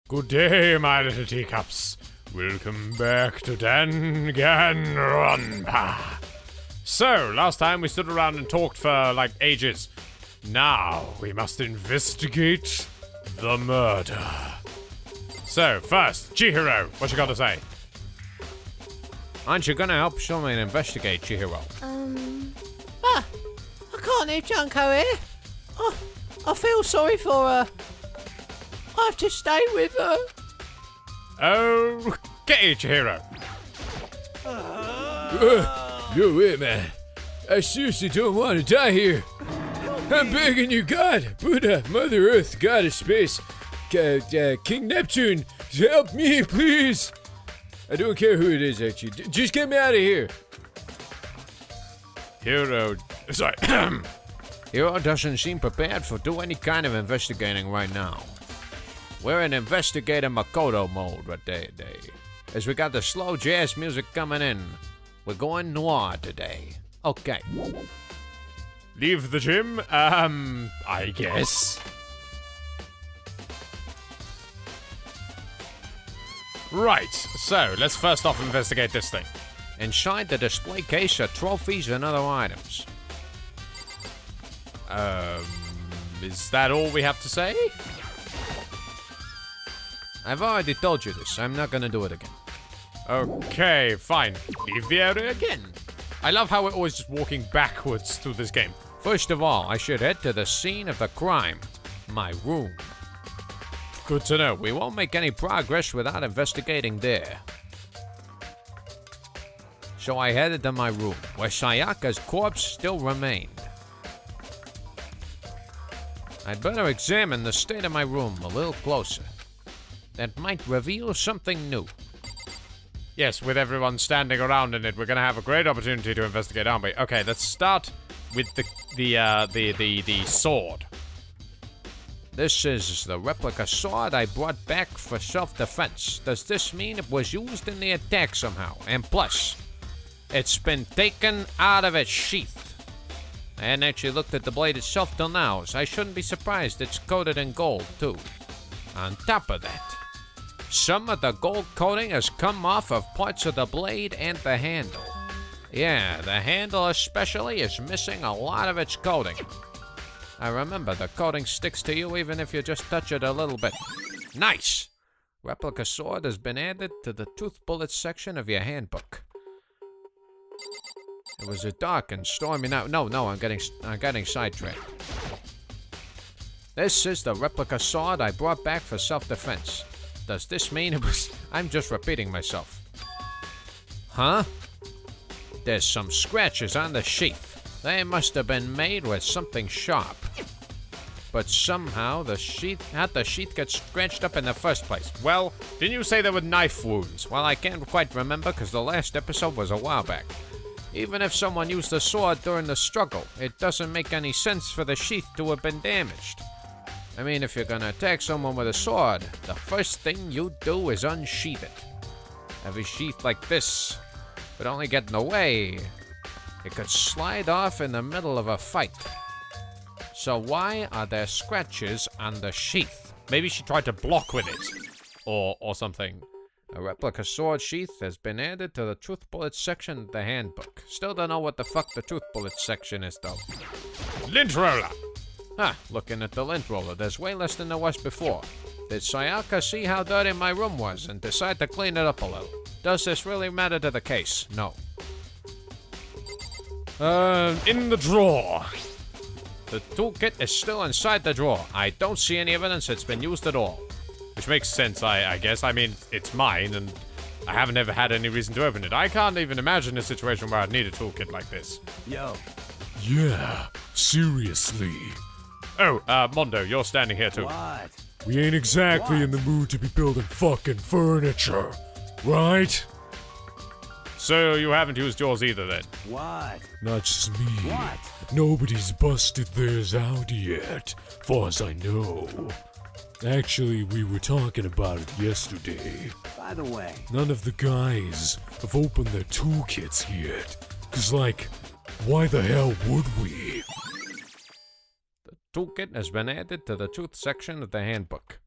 Good day, my little teacups. Welcome back to Danganronpa. So, last time we stood around and talked for, like, ages. Now, we must investigate the murder. So, first, Chihiro, what you got to say? Aren't you gonna help someone investigate, Chihiro? I can't leave Junko here. I feel sorry for her. I have to stay with her. Okay, Chihiro. No way, man. I seriously don't want to die here. I'm begging you, God, Buddha, Mother Earth, God of Space, King Neptune, help me, please. I don't care who it is, actually. Just get me out of here. Hiro doesn't seem prepared for do any kind of investigating right now. We're in investigator Makoto mode right there, as we got the slow jazz music coming in. We're going noir today. Okay. Leave the gym? I guess. Right, so let's first off investigate this thing. Inside the display case are trophies and other items. Is that all we have to say? I've already told you this. I'm not gonna do it again. Okay, fine. Leave the area again. I love how we're always just walking backwards through this game. First of all, I should head to the scene of the crime. My room. Good to know. We won't make any progress without investigating there. So I headed to my room, where Sayaka's corpse still remained. I'd better examine the state of my room a little closer. That might reveal something new. Yes, with everyone standing around in it, we're gonna have a great opportunity to investigate, aren't we? Okay, let's start with the sword. This is the replica sword I brought back for self-defense. Does this mean it was used in the attack somehow? And plus, it's been taken out of its sheath. I hadn't actually looked at the blade itself till now, so I shouldn't be surprised it's coated in gold, too. On top of that, some of the gold coating has come off of parts of the blade and the handle. Yeah, the handle especially is missing a lot of its coating. I remember, the coating sticks to you even if you just touch it a little bit. Nice! Replica sword has been added to the tooth bullet section of your handbook. It was a dark and stormy night. No, I'm getting sidetracked. This is the replica sword I brought back for self-defense. Does this mean it was... I'm just repeating myself. Huh? There's some scratches on the sheath. They must have been made with something sharp. But somehow how'd the sheath get scratched up in the first place? Well, didn't you say there were knife wounds? Well, I can't quite remember because the last episode was a while back. Even if someone used the sword during the struggle, it doesn't make any sense for the sheath to have been damaged. I mean, if you're gonna attack someone with a sword, the first thing you do is unsheath it. Have a sheath like this would only get in the way. It could slide off in the middle of a fight. So why are there scratches on the sheath? Maybe she tried to block with it. Or something. A replica sword sheath has been added to the truth bullet section of the handbook. Still don't know what the fuck the truth bullet section is, though. Lint roller! Huh, looking at the lint roller, there's way less than there was before. Did Sayaka see how dirty my room was and decide to clean it up a little? Does this really matter to the case? No. In the drawer. The toolkit is still inside the drawer. I don't see any evidence it's been used at all. Which makes sense, I guess. I mean, it's mine, and I haven't ever had any reason to open it. I can't even imagine a situation where I'd need a toolkit like this. Yo. Yeah, seriously. Oh, Mondo, you're standing here too. What? We ain't exactly in the mood to be building fucking furniture, right? So you haven't used yours either, then? What? Not just me. What? Nobody's busted theirs out yet, far as I know. Actually, we were talking about it yesterday. By the way, None of the guys have opened their toolkits yet. 'Cause, like, why the hell would we? The toolkit has been added to the truth section of the handbook.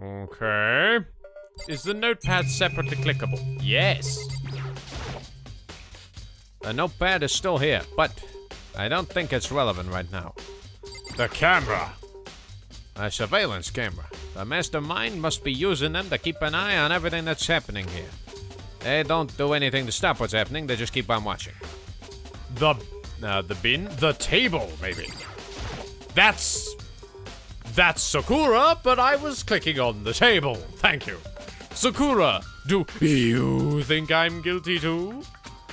Okay. Is the notepad separately clickable? Yes. The notepad is still here, but I don't think it's relevant right now. The camera. A surveillance camera. The mastermind must be using them to keep an eye on everything that's happening here. They don't do anything to stop what's happening, they just keep on watching. The bin? The table, maybe. That's Sakura, but I was clicking on the table. Thank you. Sakura, do you think I'm guilty too?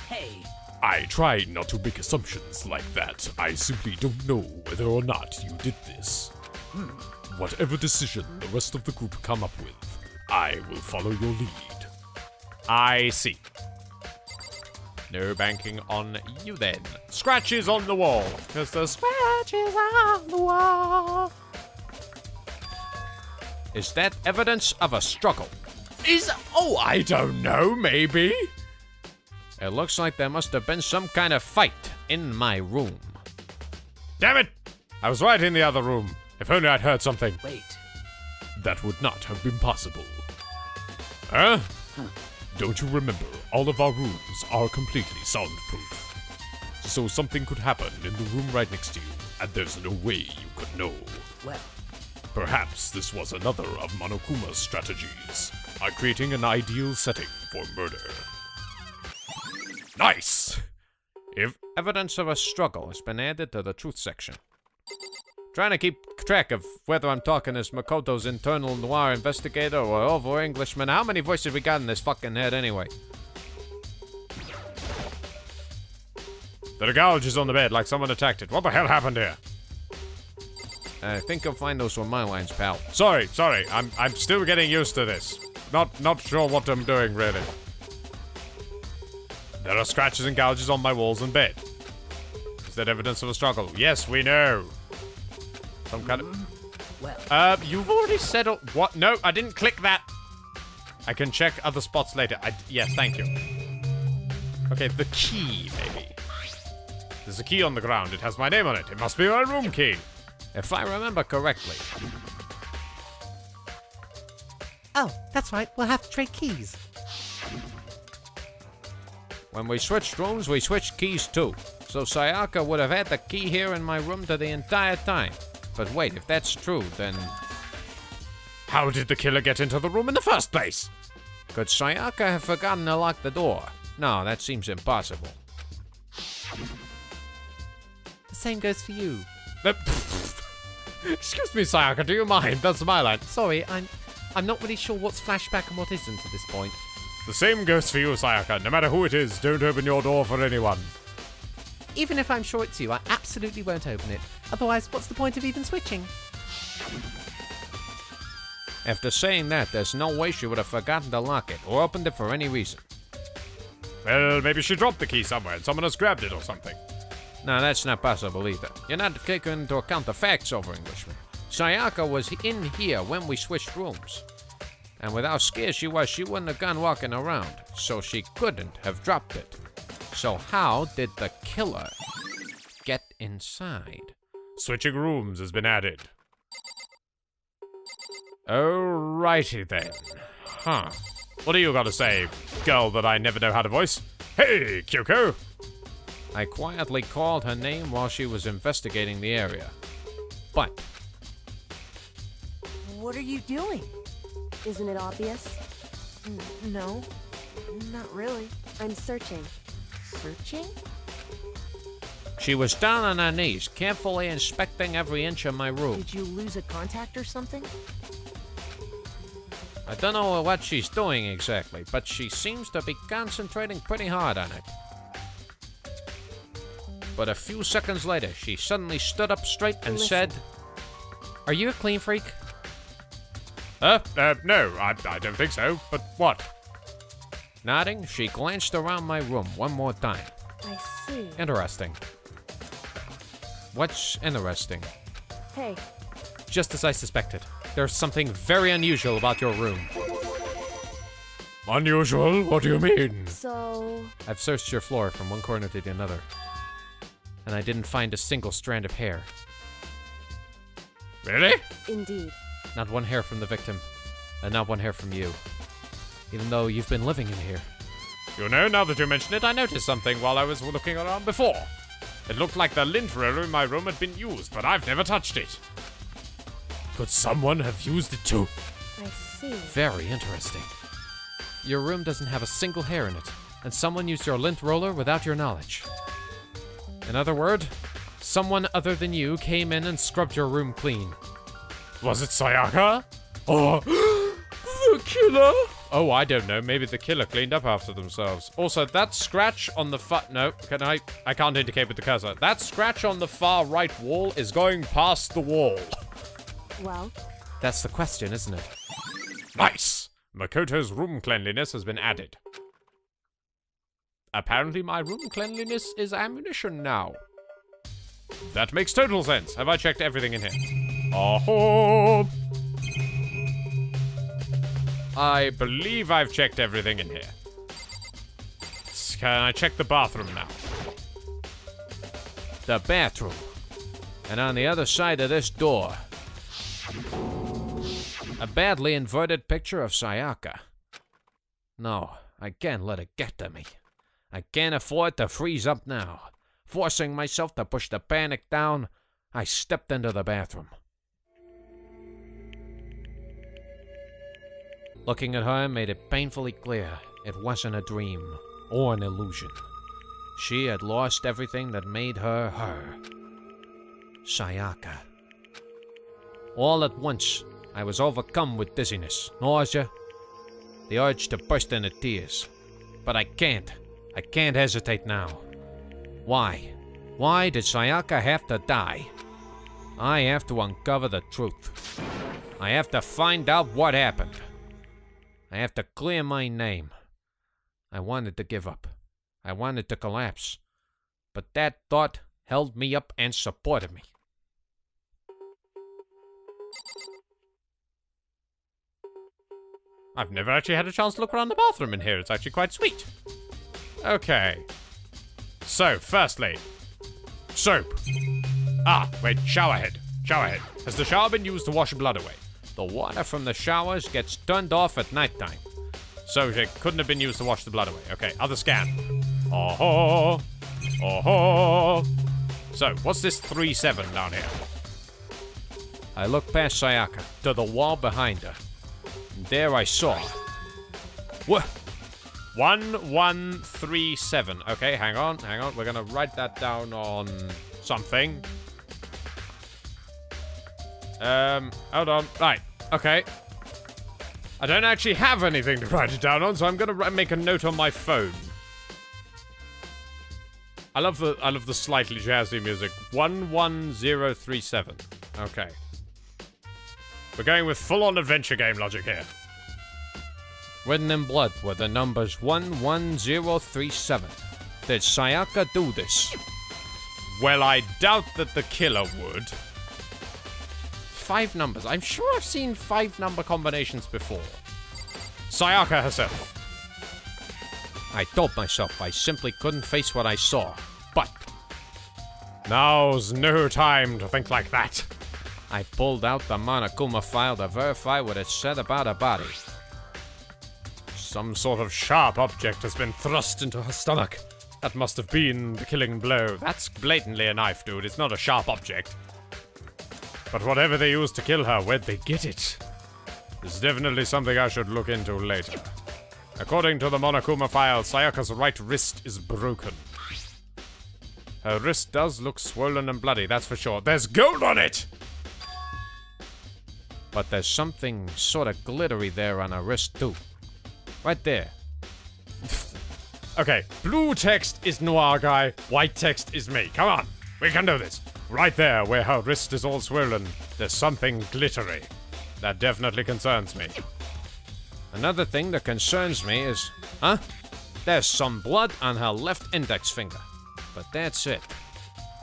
Hey. I try not to make assumptions like that. I simply don't know whether or not you did this. Whatever decision the rest of the group come up with, I will follow your lead. I see. No banking on you then. Scratches on the wall. Cause the scratches on the wall. Is that evidence of a struggle? Oh, I don't know, maybe. It looks like there must have been some kind of fight in my room. Damn it! I was right in the other room. If only I'd heard something. Wait. That would not have been possible. Huh? Don't you remember, all of our rooms are completely soundproof. So something could happen in the room right next to you, and there's no way you could know. Well. Perhaps this was another of Monokuma's strategies, creating an ideal setting for murder. Nice! If Evidence of a struggle has been added to the truth section. Trying to keep track of whether I'm talking as Makoto's internal noir investigator or over Englishman. How many voices we got in this fucking head anyway? there are gouges on the bed like someone attacked it. What the hell happened here? I think you'll find those were my lines, pal. Sorry. I'm still getting used to this. Not sure what I'm doing, really. There are scratches and gouges on my walls and bed. Is that evidence of a struggle? Yes, we know. Some kind of... Well. You've already said... What? No, I didn't click that. I can check other spots later. Yes, thank you. Okay, the key, maybe. There's a key on the ground. It has my name on it. It must be my room key. If I remember correctly. Oh, that's right. We'll have to trade keys. When we switched rooms, we switched keys too. So Sayaka would have had the key here in my room the entire time. But wait, if that's true, then... How did the killer get into the room in the first place? Could Sayaka have forgotten to lock the door? No, that seems impossible. The same goes for you. Excuse me, Sayaka, do you mind? That's my line. Sorry, I'm not really sure what's flashback and what isn't at this point. The same goes for you, Sayaka. No matter who it is, don't open your door for anyone. Even if I'm sure it's you, I absolutely won't open it. Otherwise, what's the point of even switching? After saying that, there's no way she would have forgotten to lock it or opened it for any reason. Well, maybe she dropped the key somewhere and someone has grabbed it or something. No, that's not possible either. You're not taking into account the facts over Englishman. Sayaka was in here when we switched rooms. And with how scared she was, she wouldn't have gone walking around. So she couldn't have dropped it. So how did the killer get inside? Switching rooms has been added. Alrighty then. Huh. What do you got to say, girl that I never know how to voice? Hey, Kyoko! I quietly called her name while she was investigating the area. But... What are you doing? Isn't it obvious? No, not really. I'm searching. Searching? she was down on her knees, carefully inspecting every inch of my room. Did you lose a contact or something? I don't know what she's doing exactly, but she seems to be concentrating pretty hard on it. But a few seconds later, she suddenly stood up straight and said, Are you a clean freak? No, I don't think so, but what? Nodding, she glanced around my room one more time. I see. Interesting. What's interesting? Hey, Just as I suspected. There's something very unusual about your room. Unusual? What do you mean? so... I've searched your floor from one corner to the another, and I didn't find a single strand of hair. Really? Indeed. Not one hair from the victim. And not one hair from you. Even though you've been living in here. You know, now that you mention it, I noticed something while I was looking around before. It looked like the lint roller in my room had been used, but I've never touched it. Could someone have used it too? I see. Very interesting. Your room doesn't have a single hair in it, and someone used your lint roller without your knowledge. In other words, someone other than you came in and scrubbed your room clean. Was it Sayaka? Or the killer? Oh, I don't know. Maybe the killer cleaned up after themselves. Also, that scratch on the no, I can't indicate with the cursor. That scratch on the far right wall is going past the wall. Well? That's the question, isn't it? Nice! Makoto's room cleanliness has been added. Apparently my room cleanliness is ammunition now. That makes total sense. Have I checked everything in here? Oh! I believe I've checked everything in here. Can I check the bathroom now? The bathroom. And on the other side of this door, a badly inverted picture of Sayaka. No, I can't let it get to me. I can't afford to freeze up now. Forcing myself to push the panic down, I stepped into the bathroom. Looking at her made it painfully clear it wasn't a dream or an illusion. She had lost everything that made her her. Sayaka. All at once, I was overcome with dizziness, nausea, the urge to burst into tears. But I can't hesitate now. Why? Why did Sayaka have to die? I have to uncover the truth. I have to find out what happened. I have to clear my name. I wanted to give up. I wanted to collapse. But that thought held me up and supported me. I've never actually had a chance to look around the bathroom in here. It's actually quite sweet. Okay. So, firstly, soap. Ah, wait, shower head. Shower head. Has the shower been used to wash blood away? The water from the showers gets turned off at nighttime. So it couldn't have been used to wash the blood away. Okay, other scan. Oh-ho. Oh-ho. So, what's this 3-7 down here? I looked past Sayaka to the wall behind her. And there I saw. What? 1137. Okay, hang on. We're gonna write that down on something. Hold on. Right. Okay. I don't actually have anything to write it down on, so I'm gonna make a note on my phone. I love the slightly jazzy music. 11037. Okay. We're going with full-on adventure game logic here. Written in blood were the numbers 11037. Did Sayaka do this? Well, I doubt that the killer would. 5 numbers. I'm sure I've seen 5 number combinations before. Sayaka herself. I told myself I simply couldn't face what I saw. But now's no time to think like that. I pulled out the Monokuma file to verify what it said about her body. Some sort of sharp object has been thrust into her stomach. That must have been the killing blow. That's blatantly a knife, dude. It's not a sharp object. But whatever they used to kill her, where'd they get it? It's definitely something I should look into later. According to the Monokuma file, Sayaka's right wrist is broken. Her wrist does look swollen and bloody, that's for sure. There's gold on it! But there's something sort of glittery there on her wrist, too. Right there. Okay, blue text is Noir Guy, white text is me. Come on, we can do this. Right there, where her wrist is all swollen, there's something glittery. That definitely concerns me. Another thing that concerns me is... Huh? There's some blood on her left index finger. But that's it.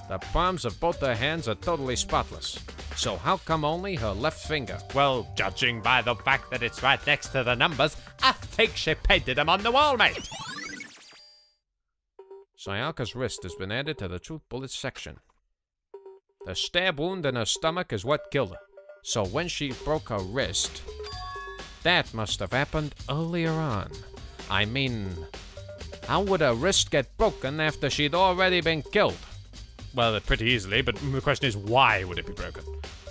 The palms of both her hands are totally spotless. So how come only her left finger? Well, judging by the fact that it's right next to the numbers, I think she painted them on the wall, mate. Sayaka's wrist has been added to the truth bullet section. The stab wound in her stomach is what killed her. So when she broke her wrist... that must have happened earlier on. I mean, how would a wrist get broken after she'd already been killed? Well, pretty easily, but the question is, why would it be broken?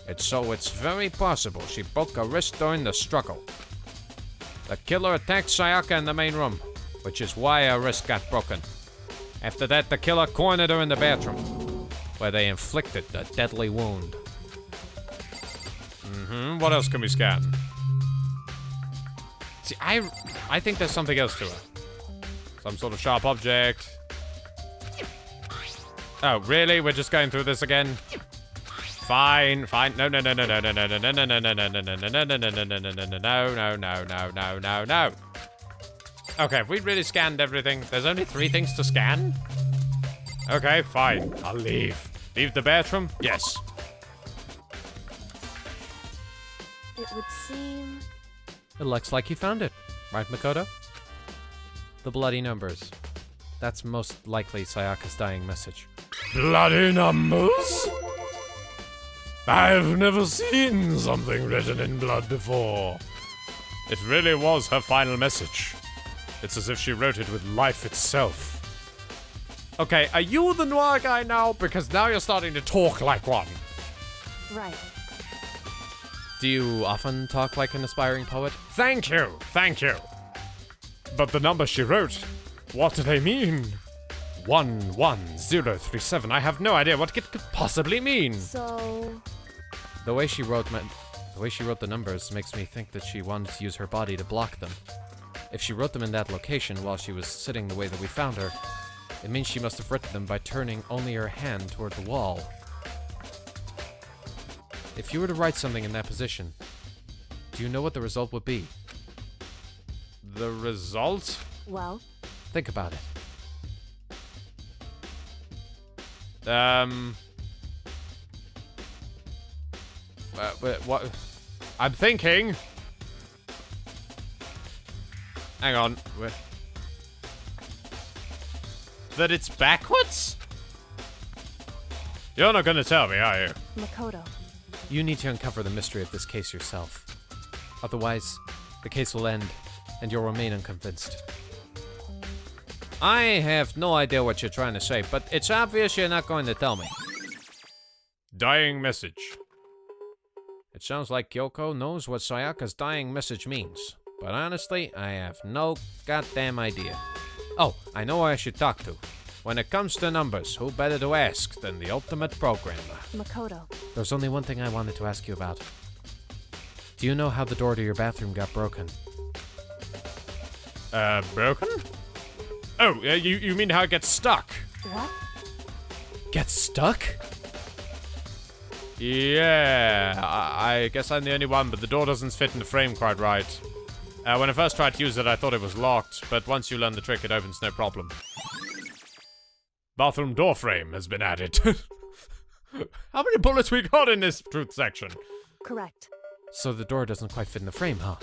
It's very possible she broke a wrist during the struggle. The killer attacked Sayaka in the main room, which is why her wrist got broken. After that, the killer cornered her in the bathroom, where they inflicted the deadly wound. What else can we scan? See, I think there's something else to her. Some sort of sharp object. Oh, really? We're just going through this again? Fine, fine. No. Okay, have we really scanned everything? There's only 3 things to scan? Okay, fine. I'll leave. Leave the bathroom? Yes. It would seem... It looks like you found it, right, Makoto? The bloody numbers. That's most likely Sayaka's dying message. Bloody numbers? I've never seen something written in blood before. It really was her final message. It's as if she wrote it with life itself. Okay, are you the noir guy now? Because now you're starting to talk like one. Right. Do you often talk like an aspiring poet? Thank you, thank you. But the numbers she wrote, what do they mean? 11037. I have no idea what it could possibly mean. So... The way she wrote the numbers makes me think that she wanted to use her body to block them. If she wrote them in that location while she was sitting the way that we found her, it means she must have written them by turning only her hand toward the wall. If you were to write something in that position, do you know what the result would be? The result? Well? Think about it. What? I'm thinking. Hang on. That it's backwards? You're not gonna tell me, are you? Makoto. You need to uncover the mystery of this case yourself. Otherwise, the case will end, and you'll remain unconvinced. I have no idea what you're trying to say, but it's obvious you're not going to tell me. Dying message. It sounds like Kyoko knows what Sayaka's dying message means, but honestly, I have no goddamn idea. Oh, I know who I should talk to. When it comes to numbers, who better to ask than the ultimate programmer? Makoto. There's only one thing I wanted to ask you about. Do you know how the door to your bathroom got broken? Broken? Oh, you mean how it gets stuck? What? Gets stuck? Yeah, I guess I'm the only one, but the door doesn't fit in the frame quite right. When I first tried to use it, I thought it was locked, but once you learn the trick, it opens no problem. Bathroom door frame has been added. How many bullets we got in this truth section? Correct. So the door doesn't quite fit in the frame, huh?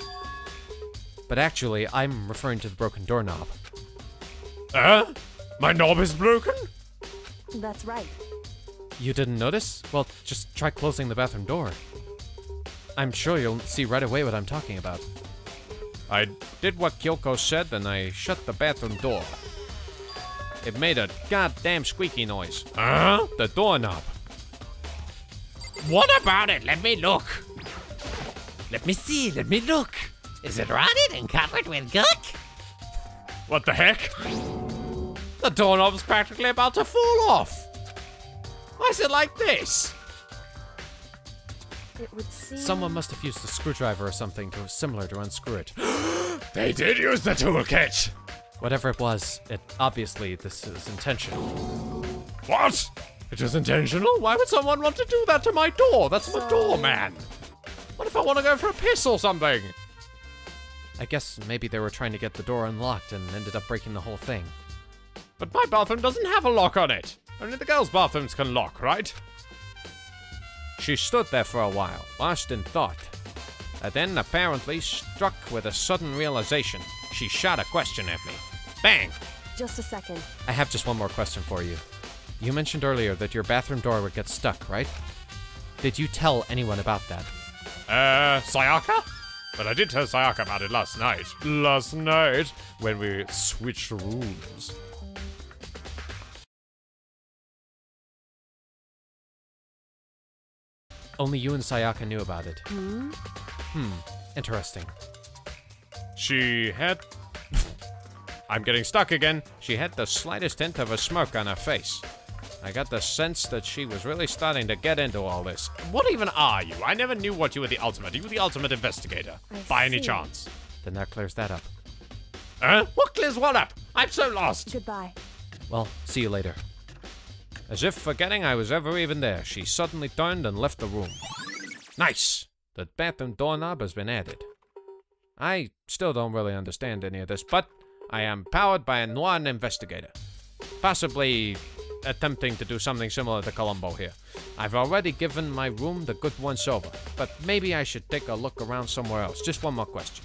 But actually, I'm referring to the broken doorknob. My knob is broken? That's right. You didn't notice? Well, just try closing the bathroom door. I'm sure you'll see right away what I'm talking about. I did what Kyoko said, and I shut the bathroom door. It made a goddamn squeaky noise. The doorknob. What about it? Let me look. Let me see, let me look. Is it rotted and covered with gunk? What the heck? The doorknob's practically about to fall off. Why is it like this? It would seem... Someone must have used a screwdriver or something similar to unscrew it. They did use the toolkit. Whatever it was, obviously this is intentional. What? It was intentional? Why would someone want to do that to my door? That's my door, man. What if I want to go for a piss or something? I guess maybe they were trying to get the door unlocked and ended up breaking the whole thing. But my bathroom doesn't have a lock on it. Only the girls' bathrooms can lock, right? She stood there for a while, lost in thought. And then, apparently, struck with a sudden realization, she shot a question at me. Bang! Just a second. I have just one more question for you. You mentioned earlier that your bathroom door would get stuck, right? Did you tell anyone about that? Sayaka? But I did tell Sayaka about it last night. Last night, when we switched rooms. Only you and Sayaka knew about it. Interesting. She had... I'm getting stuck again. She had the slightest hint of a smirk on her face. I got the sense that she was really starting to get into all this. What even are you? I never knew what you were the ultimate. Are you the ultimate investigator? By any chance? Then that clears that up. Huh? What clears what up? I'm so lost. Goodbye. Well, see you later. As if forgetting I was ever even there, she suddenly turned and left the room. Nice! The bathroom doorknob has been added. I still don't really understand any of this, but I am powered by a noir investigator. Possibly attempting to do something similar to Columbo here. I've already given my room the good once over, but maybe I should take a look around somewhere else. Just one more question.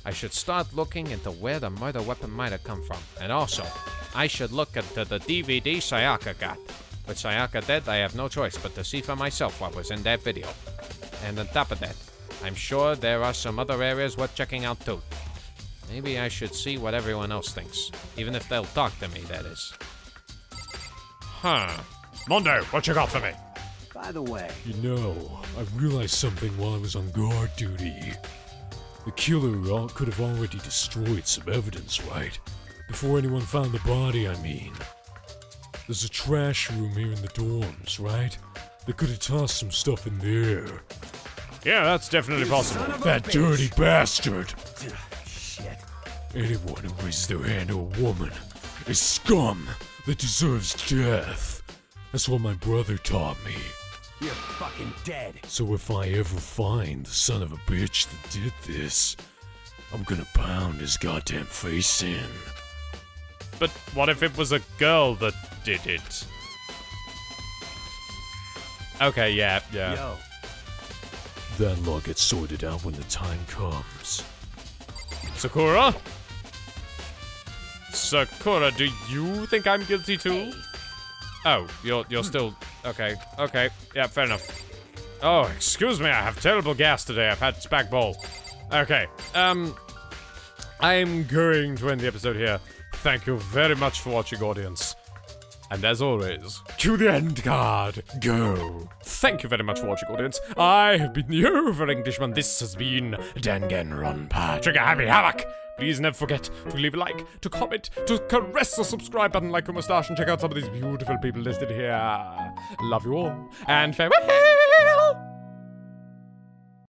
I should start looking into where the murder weapon might have come from. And also, I should look into the DVD Sayaka got. With Sayaka dead, I have no choice but to see for myself what was in that video. And on top of that, I'm sure there are some other areas worth checking out too. Maybe I should see what everyone else thinks. Even if they'll talk to me, that is. Huh. Mondo, what you got for me? By the way, You know, I realized something while I was on guard duty. The killer could have already destroyed some evidence, right? Before anyone found the body, I mean. There's a trash room here in the dorms, right? They could have tossed some stuff in there. Yeah, that's definitely possible. That dirty bastard! shit. Anyone who raises their hand to a woman is scum that deserves death. That's what my brother taught me. You're fucking dead. So if I ever find the son of a bitch that did this, I'm gonna pound his goddamn face in. But what if it was a girl that did it? Okay, yeah. Yo, That'll all get sorted out when the time comes. Sakura? Sakura, do you think I'm guilty too? Oh, you're still... Okay, yeah, fair enough. Oh, excuse me, I have terrible gas today. I've had spag bowl. Okay, I'm going to end the episode here. Thank you very much for watching, audience. And as always, cue the end card. Go. Thank you very much for watching, audience. I have been the over Englishman. This has been Danganronpa. Trigger happy Havoc. Please never forget to leave a like, to comment, to caress the subscribe button like your mustache, and check out some of these beautiful people listed here. Love you all, and farewell.